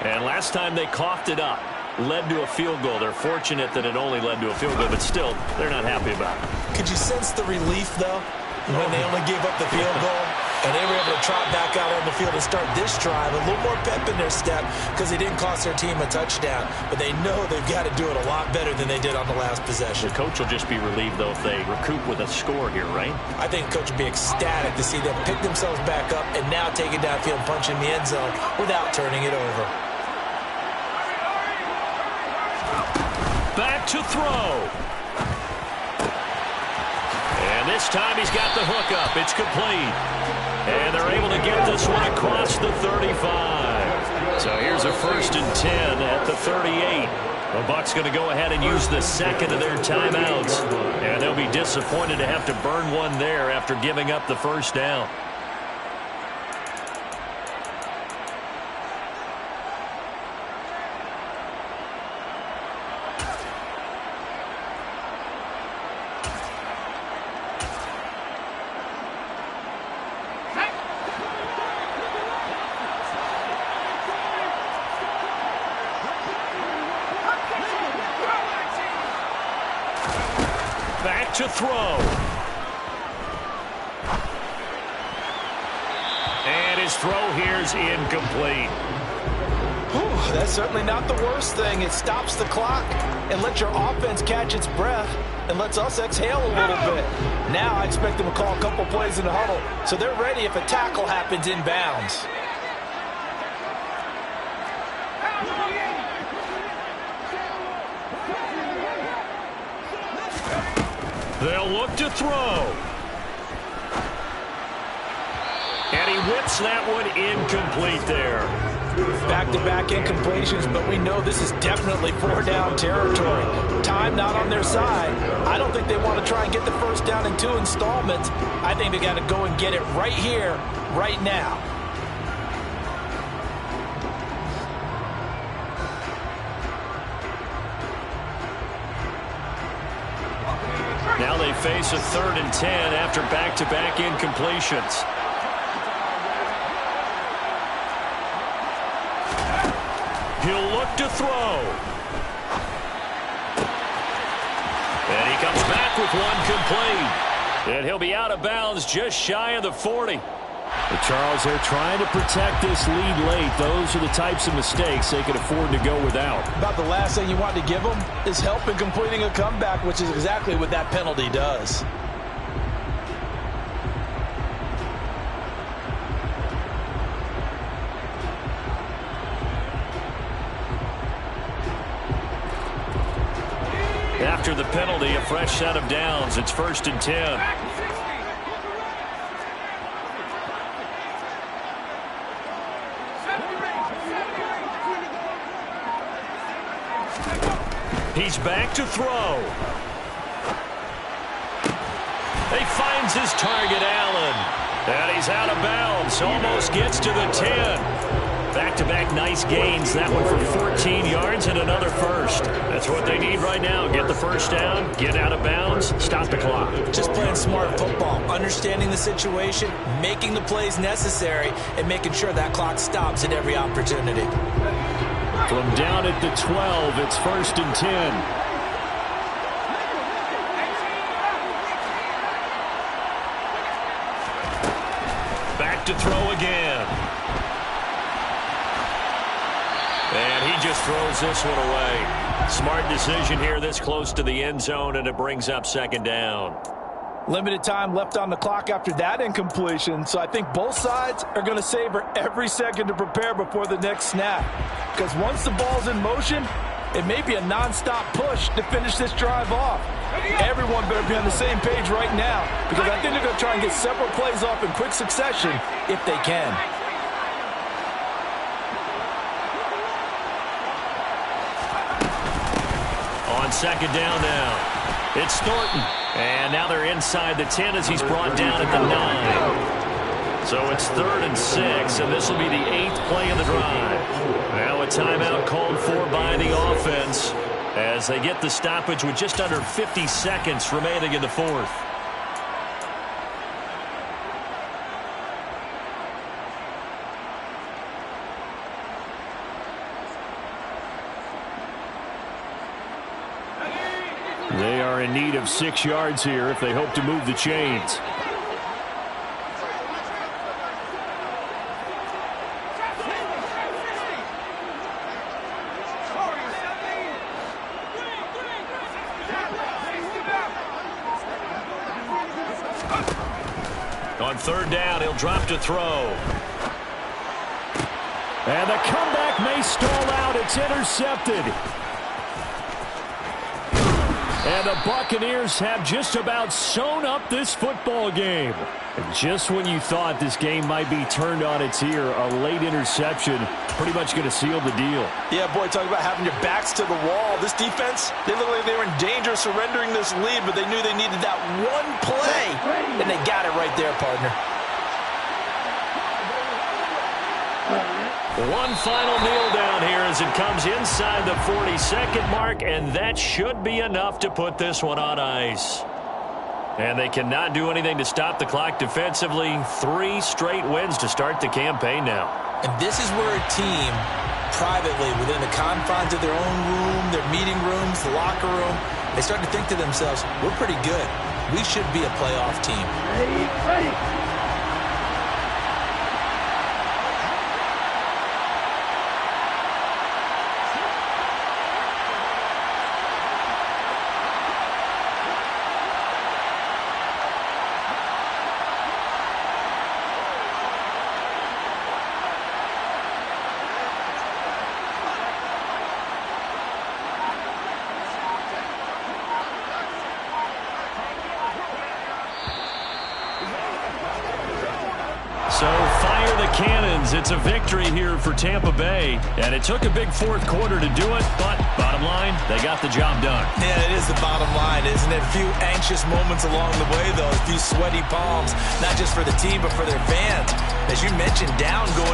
And last time they coughed it up, led to a field goal. They're fortunate that it only led to a field goal, but still, they're not happy about it. Could you sense the relief, though, when they only gave up the field goal? And they were able to trot back out on the field and start this drive. A little more pep in their step because they didn't cost their team a touchdown. But they know they've got to do it a lot better than they did on the last possession. The coach will just be relieved, though, if they recoup with a score here, right? I think the coach will be ecstatic to see them pick themselves back up and now take it downfield and punch in the end zone without turning it over. Back to throw. And this time he's got the hook up. It's complete. And they're able to get this one across the 35. So here's a 1st and 10 at the 38. The Bucs going to go ahead and use the 2nd of their timeouts. And they'll be disappointed to have to burn one there after giving up the 1st down. Back to throw. And his throw here is incomplete. Whew, that's certainly not the worst thing. It stops the clock and lets your offense catch its breath and lets us exhale a little bit. Now I expect them to call a couple plays in the huddle so they're ready if a tackle happens inbounds. They'll look to throw. And he whips that one incomplete there. Back-to-back incompletions, but we know this is definitely 4-down territory. Time not on their side. I don't think they want to try and get the 1st down in 2 installments. I think they got to go and get it right here, right now. face a 3rd and 10 after back-to-back incompletions. He'll look to throw. And he comes back with one complete. And he'll be out of bounds just shy of the 40. But Charles, they're trying to protect this lead late. Those are the types of mistakes they can afford to go without. About the last thing you want to give them is help in completing a comeback, which is exactly what that penalty does. After the penalty, a fresh set of downs. It's 1st and 10. He's back to throw. He finds his target, Allen. And he's out of bounds. Almost gets to the 10. Back-to-back nice gains. That one for 14 yards and another first. That's what they need right now. Get the first down, get out of bounds, stop the clock. Just playing smart football, understanding the situation, making the plays necessary, and making sure that clock stops at every opportunity. From down at the 12, it's 1st and 10. Back to throw again. And he just throws this one away. Smart decision here this close to the end zone, and it brings up 2nd down. Limited time left on the clock after that incompletion, so I think both sides are going to savor every second to prepare before the next snap. Because once the ball's in motion, it may be a non-stop push to finish this drive off. Everyone better be on the same page right now, because I think they're going to try and get several plays off in quick succession if they can. On 2nd down now, it's Thornton. And now they're inside the 10 as he's brought down at the 9. So it's 3rd and 6, and this will be the 8th play of the drive. Now a timeout called for by the offense as they get the stoppage with just under 50 seconds remaining in the 4th. They are in need of 6 yards here if they hope to move the chains. On 3rd down, he'll drop to throw. And the comeback may stall out. It's intercepted. And the Buccaneers have just about sewn up this football game. And just when you thought this game might be turned on its ear, a late interception pretty much going to seal the deal. Yeah, boy, talk about having your backs to the wall. This defense, they looked like they were in danger of surrendering this lead, but they knew they needed that one play, and they got it right there, partner. One final kneel down here as it comes inside the 42nd mark, and that should be enough to put this one on ice. And they cannot do anything to stop the clock defensively. 3 straight wins to start the campaign now. And this is where a team, privately, within the confines of their own room, their meeting rooms, the locker room, they start to think to themselves, we're pretty good. We should be a playoff team. So fire the cannons. It's a victory here for Tampa Bay. And it took a big 4th quarter to do it, but bottom line, they got the job done. Yeah, it is the bottom line, isn't it? A few anxious moments along the way, though. A few sweaty palms, not just for the team, but for their fans. As you mentioned, down going